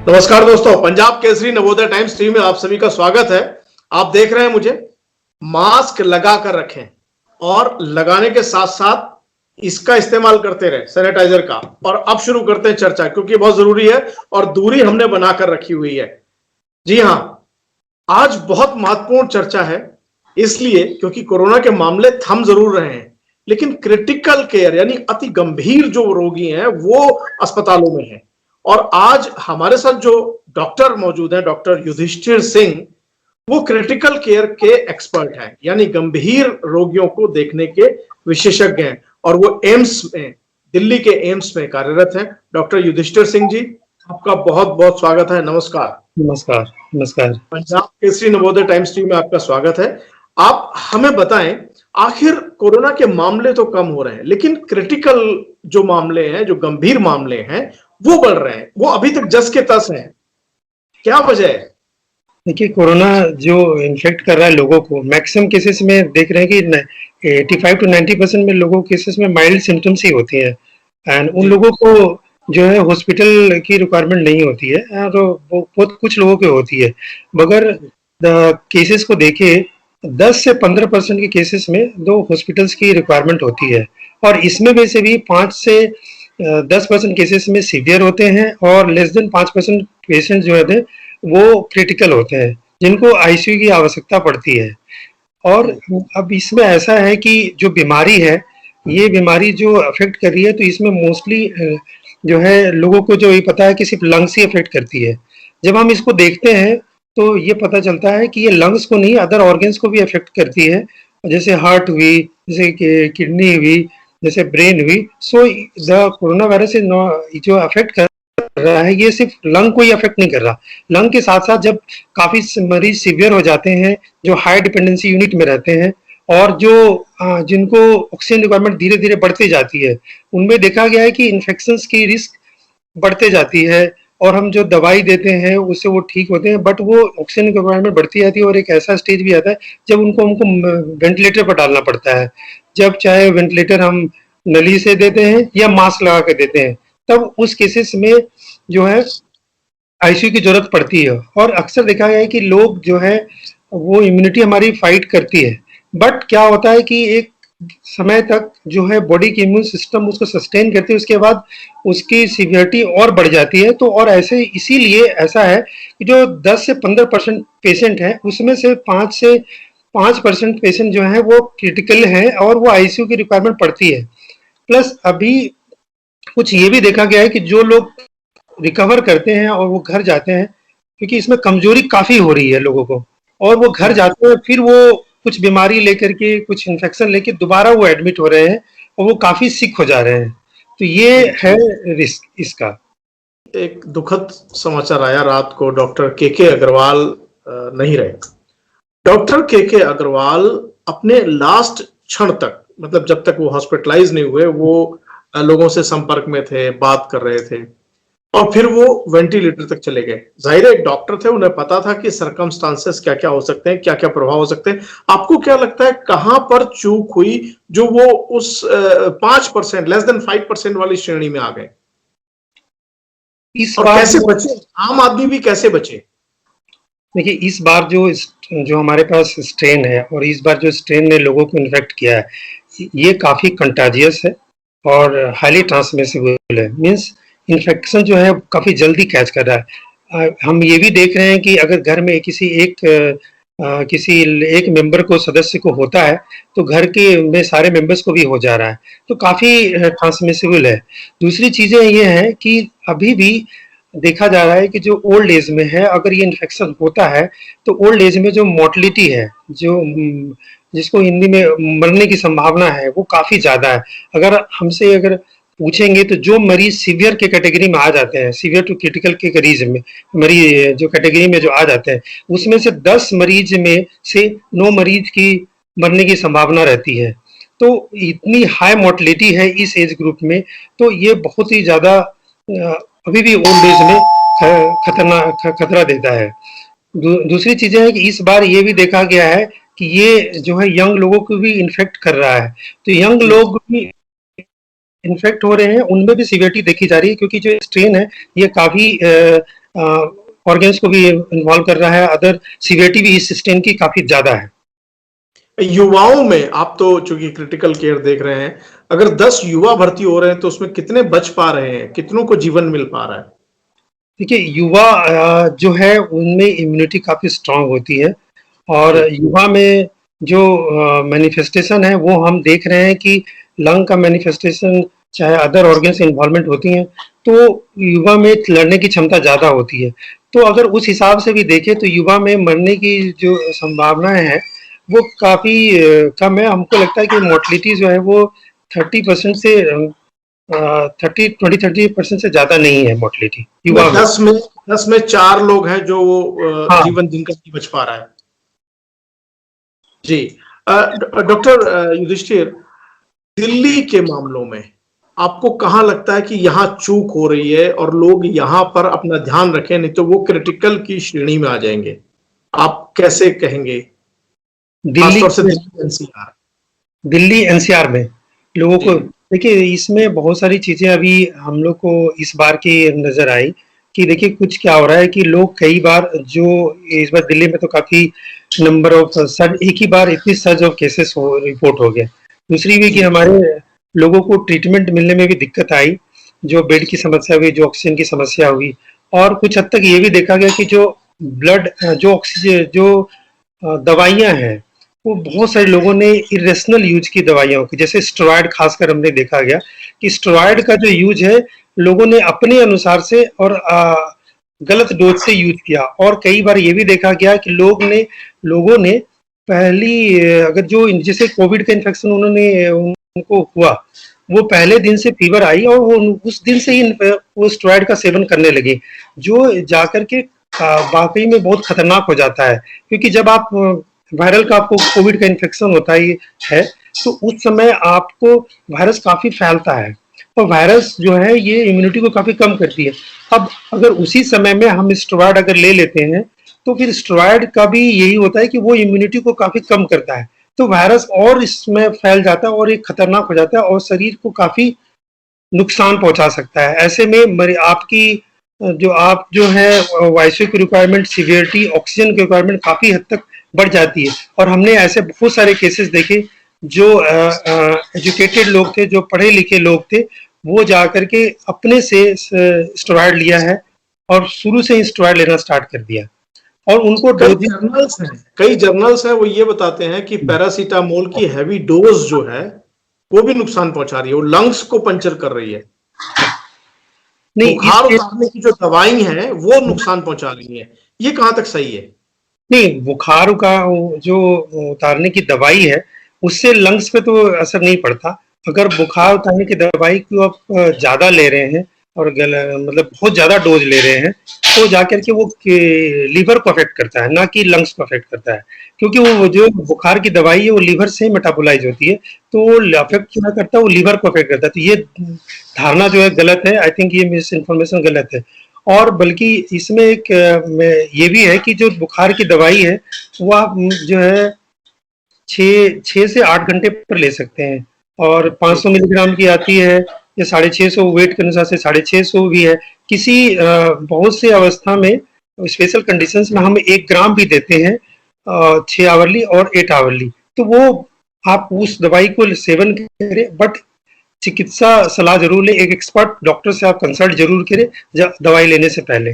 नमस्कार दोस्तों, Punjab Kesari Navodaya times TV में आप सभी का स्वागत है। आप देख रहे हैं मुझे। मास्क लगा कर रखें और लगाने के साथ साथ इसका इस्तेमाल करते रहे, सैनिटाइजर का। और अब शुरू करते हैं चर्चा, क्योंकि बहुत जरूरी है और दूरी हमने बनाकर रखी हुई है। जी हां, आज बहुत महत्वपूर्ण चर्चा है, इसलिए क्योंकि कोरोना के मामले थम जरूर रहे हैं, लेकिन क्रिटिकल केयर यानी अति गंभीर जो रोगी हैं वो अस्पतालों में हैं। और आज हमारे साथ जो डॉक्टर मौजूद हैं, डॉक्टर युधिष्ठिर सिंह, वो क्रिटिकल केयर के एक्सपर्ट हैं, यानी गंभीर रोगियों को देखने के विशेषज्ञ हैं। और वो एम्स में, दिल्ली के एम्स में कार्यरत हैं। डॉक्टर युधिष्ठिर सिंह जी, आपका बहुत बहुत स्वागत है। नमस्कार। नमस्कार। नमस्कार। पंजाब केसरी नवोदय टाइम्स टीवी में आपका स्वागत है। आप हमें बताएं, आखिर कोरोना के मामले तो कम हो रहे हैं, लेकिन क्रिटिकल जो मामले हैं, जो गंभीर मामले हैं, वो बढ़ रहे हैं, वो अभी तक जस के तस हैं। क्या वजह है? देखिए, कोरोना जो इन्फेक्ट कर रहा है लोगों को, मैक्सिमम केसेस में देख रहे हैं कि 85 to 90% में लोगों केसेस में माइल्ड सिम्टम्स ही होती है। एंड उन लोगों को जो है हॉस्पिटल की रिक्वायरमेंट नहीं होती है, और वो बहुत कुछ लोगों की होती है। मगर केसेस को देखे 10 से 15% के केसेस में दो हॉस्पिटल्स की रिक्वायरमेंट होती है, और इसमें वैसे भी 5 से 10% केसेस में सीवियर होते हैं, और लेस देन 5% पेशेंट जो है वो क्रिटिकल होते हैं, जिनको आईसीयू की आवश्यकता पड़ती है। और अब इसमें ऐसा है कि जो बीमारी है, ये बीमारी जो अफेक्ट कर रही है, तो इसमें मोस्टली जो है लोगों को जो ये पता है कि सिर्फ लंग्स ही अफेक्ट करती है। जब हम इसको देखते हैं तो ये पता चलता है कि ये लंग्स को नहीं, अदर ऑर्गन्स को भी अफेक्ट करती है, जैसे हार्ट हुई, जैसे किडनी हुई, जैसे ब्रेन हुई। सो द कोरोना वायरस जो अफेक्ट कर रहा है, ये सिर्फ लंग को ही अफेक्ट नहीं कर रहा। लंग के साथ साथ जब काफी मरीज सीवियर हो जाते हैं, जो हाई डिपेंडेंसी यूनिट में रहते हैं, और जो जिनको ऑक्सीजन रिक्वायरमेंट धीरे धीरे बढ़ती जाती है, उनमें देखा गया है कि इन्फेक्शंस की रिस्क बढ़ते जाती है। और हम जो दवाई देते हैं उससे वो ठीक होते हैं, बट वो ऑक्सीजन रिक्वायरमेंट बढ़ती जाती है, और एक ऐसा स्टेज भी आता है जब उनको हमको वेंटिलेटर पर डालना पड़ता है। जब चाहे वेंटिलेटर हम नली से देते हैं या मास्क लगा के देते हैं, तब उस केसेस में जो है आईसीयू की जरूरत पड़ती है। और अक्सर देखा गया है कि लोग जो है वो इम्यूनिटी हमारी फाइट करती है, बट क्या होता है कि एक समय तक जो है बॉडी की इम्यून सिस्टम उसको सस्टेन करती है, उसके बाद उसकी सीवियरिटी और बढ़ जाती है। तो और ऐसे इसीलिए ऐसा है कि जो 10 से 15% पेशेंट हैं, उसमें से 5% पेशेंट जो है वो क्रिटिकल है, और वो आईसीयू की रिक्वायरमेंट पड़ती है। प्लस अभी कुछ ये भी देखा गया है कि जो लोग रिकवर करते हैं और वो घर जाते हैं, क्योंकि इसमें कमजोरी काफी हो रही है लोगों को, और वो घर जाते हैं, फिर वो कुछ बीमारी लेकर के, कुछ इन्फेक्शन लेके दोबारा वो एडमिट हो रहे हैं, और वो काफी सिक हो जा रहे हैं। तो ये है रिस्क इसका। एक दुखद समाचार आया रात को, डॉक्टर के अग्रवाल नहीं रहे। डॉक्टर के अग्रवाल अपने लास्ट क्षण तक, मतलब जब तक वो हॉस्पिटलाइज नहीं हुए, वो लोगों से संपर्क में थे, बात कर रहे थे, और फिर वो वेंटिलेटर तक चले गए। जाहिर है, एक डॉक्टर थे, उन्हें पता था कि सर्कमस्टांसेस क्या क्या हो सकते हैं, क्या क्या प्रभाव हो सकते हैं। आपको क्या लगता है, कहां पर चूक हुई जो वो उस 5%, लेस देन 5% वाली श्रेणी में आ गए? इस और बार कैसे बचे, आम आदमी भी कैसे बचे? देखिए, इस बार जो हमारे पास स्ट्रेन है, और इस बार जो स्ट्रेन ने लोगों को इन्फेक्ट किया है, ये काफी कंटाजियस है और हाईली ट्रांसमिसिबल है। मीन्स इन्फेक्शन जो है काफी जल्दी कैच कर रहा है। हम ये भी देख रहे हैं कि अगर घर में किसी एक मेंबर को, सदस्य को होता है, तो घर के में सारे मेंबर्स को भी हो जा रहा है, तो काफी ट्रांसमिसिबल है। दूसरी चीजें ये है कि अभी भी देखा जा रहा है कि जो ओल्ड एज में है, अगर ये इन्फेक्शन होता है, तो ओल्ड एज में जो मोर्टलिटी है, जो जिसको हिंदी में मरने की संभावना है, वो काफी ज्यादा है। अगर पूछेंगे तो जो मरीज सीवियर के कैटेगरी में आ जाते हैं, सीवियर टू क्रिटिकल के करीज में मरीज जो कैटेगरी में जो आ जाते हैं, उसमें से 10 मरीज में से 9 मरीज की मरने की संभावना रहती है। तो इतनी हाई मोर्टलिटी है इस एज ग्रुप में, तो ये बहुत ही ज्यादा अभी भी ओल्ड एज में खतरा देता है। दूसरी चीजें है कि इस बार ये भी देखा गया है कि ये जो है यंग लोगों को भी इन्फेक्ट कर रहा है, तो यंग लोग भी इन्फेक्ट हो रहे हैं, उनमें भी सीवियरिटी देखी जा रही है, क्योंकि जो स्ट्रेन है ये काफी ऑर्गन्स को भी इन्वॉल्व कर रहा है, अदर सीवियरिटी भी इस स्ट्रेन की काफी ज्यादा है। युवाओं में आप तो चूंकि क्रिटिकल केयर देख रहे हैं, अगर 10 युवा भर्ती हो रहे हैं तो उसमें कितने बच पा रहे हैं, कितनों को जीवन मिल पा रहा है? देखिए युवा जो है उनमें इम्यूनिटी काफी स्ट्रांग होती है और युवा में जो मैनिफेस्टेशन है वो हम देख रहे हैं कि लंग का मैनिफेस्टेशन चाहे अदर ऑर्गन्स इन्वॉल्वमेंट होती हैं तो युवा में लड़ने की क्षमता ज़्यादा होती है। तो अगर उस हिसाब से भी देखें तो युवा में मरने की जो संभावनाएं हैं वो काफ़ी कम है। हमको लगता है कि मोर्टलिटी जो है वो 30% से 30% से ज़्यादा नहीं है मोर्टलिटी युवा में। 10 में 4 लोग हैं जो हाँ। जीवन जिनका नहीं बच पा रहा है। जी डॉक्टर युधिष्ठिर, दिल्ली के मामलों में आपको कहाँ लगता है कि यहाँ चूक हो रही है और लोग यहाँ पर अपना ध्यान रखें, नहीं तो वो क्रिटिकल की श्रेणी में आ जाएंगे? आप कैसे कहेंगे? खासतौर से दिल्ली एनसीआर में लोगों को देखिए इसमें बहुत सारी चीजें अभी हम लोग को इस बार की नजर आई कि देखिए कुछ क्या हो रहा है कि लोग कई बार जो इस बार दिल्ली में तो काफी नंबर ऑफ सर्ज एक ही बार इतनी सर्ज ऑफ केसेस रिपोर्ट हो गए। दूसरी भी कि हमारे लोगों को ट्रीटमेंट मिलने में भी दिक्कत आई, जो बेड की समस्या हुई, जो ऑक्सीजन की समस्या हुई और कुछ हद तक ये भी देखा गया कि जो ब्लड जो ऑक्सीजन जो दवाइयां हैं वो बहुत सारे लोगों ने इरेशनल यूज की दवाइयों की, जैसे स्टेरॉयड खासकर हमने देखा गया कि स्टेरॉयड का जो यूज है लोगों ने अपने अनुसार से और गलत डोज से यूज किया। और कई बार ये भी देखा गया कि लोगों ने पहली अगर जो जैसे कोविड का इन्फेक्शन उनको हुआ वो पहले दिन से फीवर आई और वो उस दिन से ही वो स्टेरॉयड का सेवन करने लगे, जो जाकर के वाकई में बहुत खतरनाक हो जाता है। क्योंकि जब आप वायरल का आपको कोविड का इन्फेक्शन होता है तो उस समय आपको वायरस काफी फैलता है और वायरस जो है ये इम्यूनिटी को काफी कम करती है। अब अगर उसी समय में हम स्टेरॉयड अगर ले लेते हैं तो फिर स्टेरॉयड का भी यही होता है कि वो इम्यूनिटी को काफी कम करता है, तो वायरस और इसमें फैल जाता है और ये खतरनाक हो जाता है और शरीर को काफी नुकसान पहुंचा सकता है। ऐसे में आपकी जो है आईसीयू की रिक्वायरमेंट, सीवियरिटी, ऑक्सीजन की रिक्वायरमेंट काफी हद तक बढ़ जाती है। और हमने ऐसे बहुत सारे केसेस देखे जो एजुकेटेड लोग थे, जो पढ़े लिखे लोग थे, वो जाकर के अपने से स्टेरॉयड लिया है और शुरू से ही स्टेरॉयड लेना स्टार्ट कर दिया और उनको कई जर्नल्स हैं वो ये बताते हैं कि पैरासीटामोल की हैवी डोज जो है वो भी नुकसान पहुंचा रही है, वो लंग्स को पंचर कर रही है। बुखार उतारने की जो दवाई है वो नुकसान पहुंचा रही है, ये कहां तक सही है? नहीं, बुखार का जो उतारने की दवाई है उससे लंग्स पे तो असर नहीं पड़ता। अगर बुखार उतारने की दवाई को आप ज्यादा ले रहे हैं और मतलब बहुत ज्यादा डोज ले रहे हैं तो जाकर के वो लीवर को अफेक्ट करता है, ना कि लंग्स को अफेक्ट करता है। क्योंकि वो जो बुखार की दवाई है वो लीवर से मेटाबोलाइज होती है, तो वो अफेक्ट क्या करता है, वो लीवर को अफेक्ट करता है। तो ये धारणा जो है गलत है। आई थिंक ये मिस इन्फॉर्मेशन गलत है। और बल्कि इसमें एक ये भी है कि जो बुखार की दवाई है वो आप जो है 6 से 8 घंटे पर ले सकते हैं और 500 मिलीग्राम की आती है या 650 वेट के अनुसार से 650 भी है। किसी बहुत से अवस्था में स्पेशल कंडीशंस में हम 1 ग्राम भी देते हैं 6 आवरली और 8 आवरली। तो वो आप उस दवाई को सेवन करें, बट चिकित्सा सलाह जरूर ले, एक एक्सपर्ट डॉक्टर से आप कंसल्ट जरूर करें दवाई लेने से पहले।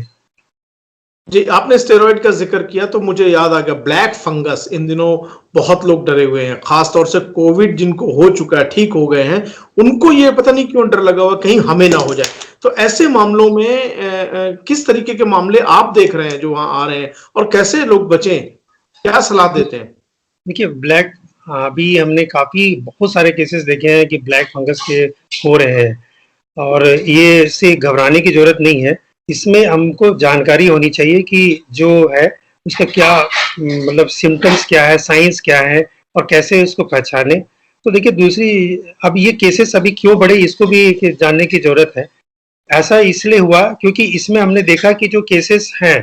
जी, आपने स्टेरॉइड का जिक्र किया तो मुझे याद आ गया, ब्लैक फंगस इन दिनों बहुत लोग डरे हुए हैं, खासतौर से कोविड जिनको हो चुका है, ठीक हो गए हैं, उनको ये पता नहीं क्यों डर लगा हुआ कहीं हमें ना हो जाए। तो ऐसे मामलों में किस तरीके के मामले आप देख रहे हैं जो वहां आ रहे हैं और कैसे लोग बचें, क्या सलाह देते हैं? देखिए ब्लैक अभी हमने काफी बहुत सारे केसेस देखे हैं कि ब्लैक फंगस के हो रहे हैं और ये से घबराने की जरूरत नहीं है। इसमें हमको जानकारी होनी चाहिए कि जो है उसका क्या मतलब सिम्टम्स क्या है, साइंस क्या है और कैसे उसको पहचाने। तो देखिए दूसरी, अब ये केसेस अभी क्यों बढ़े इसको भी जानने की जरूरत है। ऐसा इसलिए हुआ क्योंकि इसमें हमने देखा कि जो केसेस हैं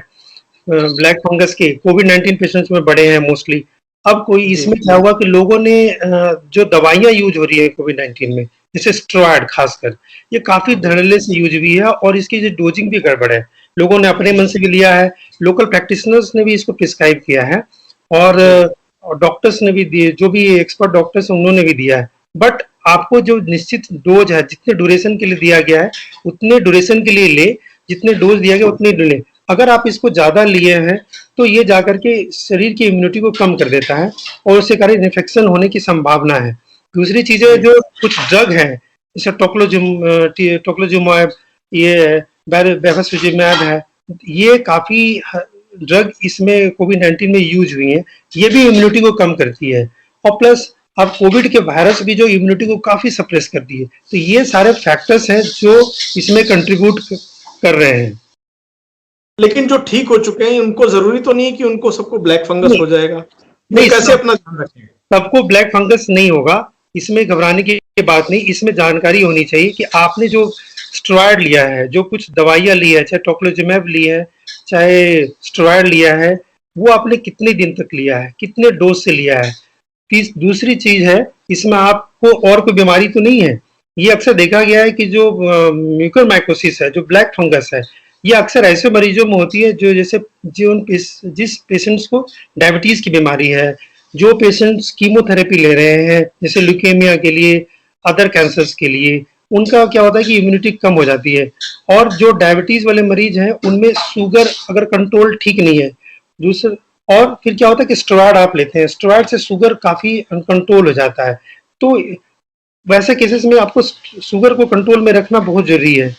ब्लैक फंगस के कोविड-19 पेशेंट्स में बढ़े हैं मोस्टली। अब कोई इसमें क्या हुआ कि लोगों ने जो दवाइयां यूज हो रही है कोविड-19 में, जैसे स्टेरॉयड खासकर, ये काफी धड़ल्ले से यूज हुई है और इसकी जो डोजिंग भी गड़बड़ है। लोगों ने अपने मन से भी लिया है, लोकल प्रैक्टिशनर्स ने भी इसको प्रिस्क्राइब किया है, और डॉक्टर्स ने भी दिए, जो भी एक्सपर्ट डॉक्टर्स उन्होंने भी दिया है। बट आपको जो निश्चित डोज है, जितने ड्यूरेशन के लिए दिया गया है उतने ड्यूरेशन के लिए ले, जितने डोज दिया गया उतने ले। अगर आप इसको ज्यादा लिए हैं तो ये जाकर के शरीर की इम्यूनिटी को कम कर देता है और उससे कारण इन्फेक्शन होने की संभावना है। दूसरी चीजें जो कुछ ड्रग हैं, जैसे टोक्लोजुमैब, ये बेफास्टोजिमैब है, ये काफी ड्रग इसमें कोविड-19 में यूज हुई हैं, ये भी इम्यूनिटी को कम करती है। और प्लस अब कोविड के वायरस भी जो इम्यूनिटी को काफी सप्रेस कर दी है। तो ये सारे फैक्टर्स हैं जो इसमें कंट्रीब्यूट कर रहे हैं। लेकिन जो ठीक हो चुके हैं उनको जरूरी तो नहीं है कि उनको सबको ब्लैक फंगस हो जाएगा, नहीं, कैसे अपना ध्यान रखें? सबको ब्लैक फंगस नहीं होगा, इसमें घबराने की बात नहीं। इसमें जानकारी होनी चाहिए कि आपने जो स्टेरॉयड लिया है, जो कुछ दवाइयाँ ली है, चाहे टोक्लोजुमैब ली है, चाहे स्टेरॉयड लिया है, वो आपने कितने दिन तक लिया है, कितने डोज से लिया है। दूसरी चीज है, इसमें आपको और कोई बीमारी तो नहीं है। ये अक्सर देखा गया है कि जो म्यूकोरमाइकोसिस है, जो ब्लैक फंगस है, ये अक्सर ऐसे मरीजों में होती है जो जैसे जिस पेशेंट्स को डायबिटीज की बीमारी है, जो पेशेंट्स कीमोथेरेपी ले रहे हैं, जैसे ल्यूकेमिया के लिए, अदर कैंसर्स के लिए, उनका क्या होता है कि इम्यूनिटी कम हो जाती है। और जो डायबिटीज वाले मरीज हैं उनमें शुगर अगर कंट्रोल ठीक नहीं है, दूसरा, और फिर क्या होता है कि स्टेरॉयड आप लेते हैं, स्टेरॉयड से शुगर काफी अनकंट्रोल हो जाता है। तो वैसे केसेस में आपको शुगर को कंट्रोल में रखना बहुत जरूरी है।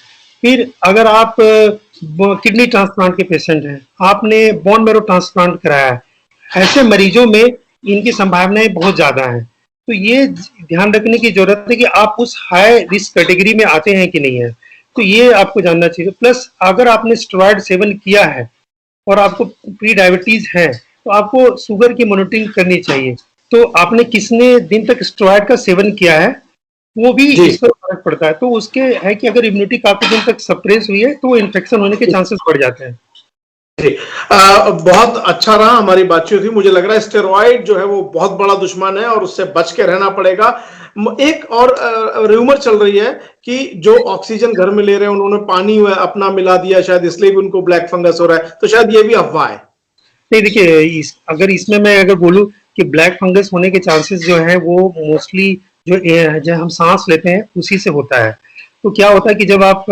फिर अगर आप किडनी ट्रांसप्लांट के पेशेंट हैं, आपने बोन मैरो ट्रांसप्लांट कराया है, ऐसे मरीजों में इनकी संभावनाएं बहुत ज्यादा हैं। तो ये ध्यान रखने की जरूरत है कि आप उस हाई रिस्क कैटेगरी में आते हैं कि नहीं है, तो ये आपको जानना चाहिए। प्लस अगर आपने स्टेरॉयड सेवन किया है और आपको प्री डायबिटीज है तो आपको शुगर की मॉनिटरिंग करनी चाहिए। तो आपने कितने दिन तक स्टेरॉयड का सेवन किया है वो भी इस पर फर्क पड़ता है। तो उसके है कि अगर इम्यूनिटी काफी दिन तक सप्रेस हुई है तो इन्फेक्शन होने के चांसेस बढ़ जाते हैं। बहुत अच्छा रहा हमारी बातचीत हुई। मुझे लग रहा है स्टेरॉइड जो है वो बहुत बड़ा दुश्मन है और उससे बच के रहना पड़ेगा। एक और रूमर चल रही है कि जो ऑक्सीजन घर में ले रहे हैं उन्होंने पानी अपना मिला दिया, शायद इसलिए भी उनको ब्लैक फंगस हो रहा है, तो शायद ये भी अफवाह है। नहीं, देखिए, अगर इसमें मैं अगर बोलूं कि ब्लैक फंगस होने के चांसेस जो है वो मोस्टली जो हम सांस लेते हैं उसी से होता है। तो क्या होता है कि जब आप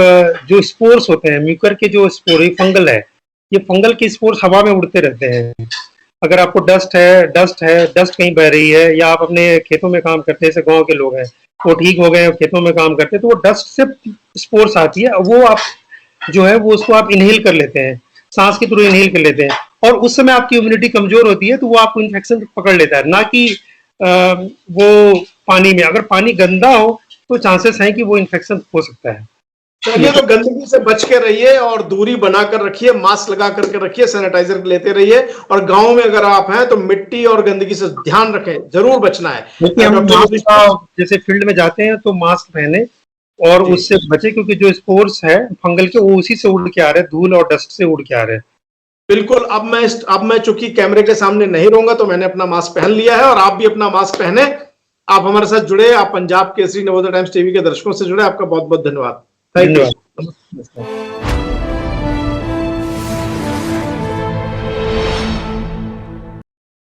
जो स्पोर्स होते हैं, म्यूकर के जो स्पोर, ये फंगल है, ये फंगल के स्पोर्स हवा में उड़ते रहते हैं। अगर आपको डस्ट कहीं बह रही है, या आप अपने खेतों में काम करते हैं, जैसे गांव के लोग हैं, वो ठीक हो गए खेतों में काम करते हैं, तो वो डस्ट से स्पोर्स आती है, वो आप जो है वो उसको आप इनहेल कर लेते हैं, सांस के थ्रू इनहेल कर लेते हैं, और उस समय आपकी इम्यूनिटी कमजोर होती है तो वो आपको इन्फेक्शन पकड़ लेता है। ना कि वो पानी में, अगर पानी गंदा हो तो चांसेस हैं कि वो इन्फेक्शन हो सकता है। चलिए, तो गंदगी से बच के रहिए और दूरी बनाकर रखिए, मास्क लगा करके रखिए, सैनिटाइजर लेते रहिए, और गांव में अगर आप हैं तो मिट्टी और गंदगी से ध्यान रखें, जरूर बचना है। जैसे फील्ड में जाते हैं तो मास्क पहने और उससे बचे, क्योंकि जो स्पोर्स है फंगल के वो उसी से उड़ के आ रहे हैं, धूल और डस्ट से उड़ के आ रहे हैं। बिल्कुल। अब मैं चूंकि कैमरे के सामने नहीं रहूंगा तो मैंने अपना मास्क पहन लिया है, और आप भी अपना मास्क पहने। आप हमारे साथ जुड़े, आप पंजाब केसरी नवोदय टाइम्स टीवी के दर्शकों से जुड़े, आपका बहुत बहुत धन्यवाद। धन्यवाद।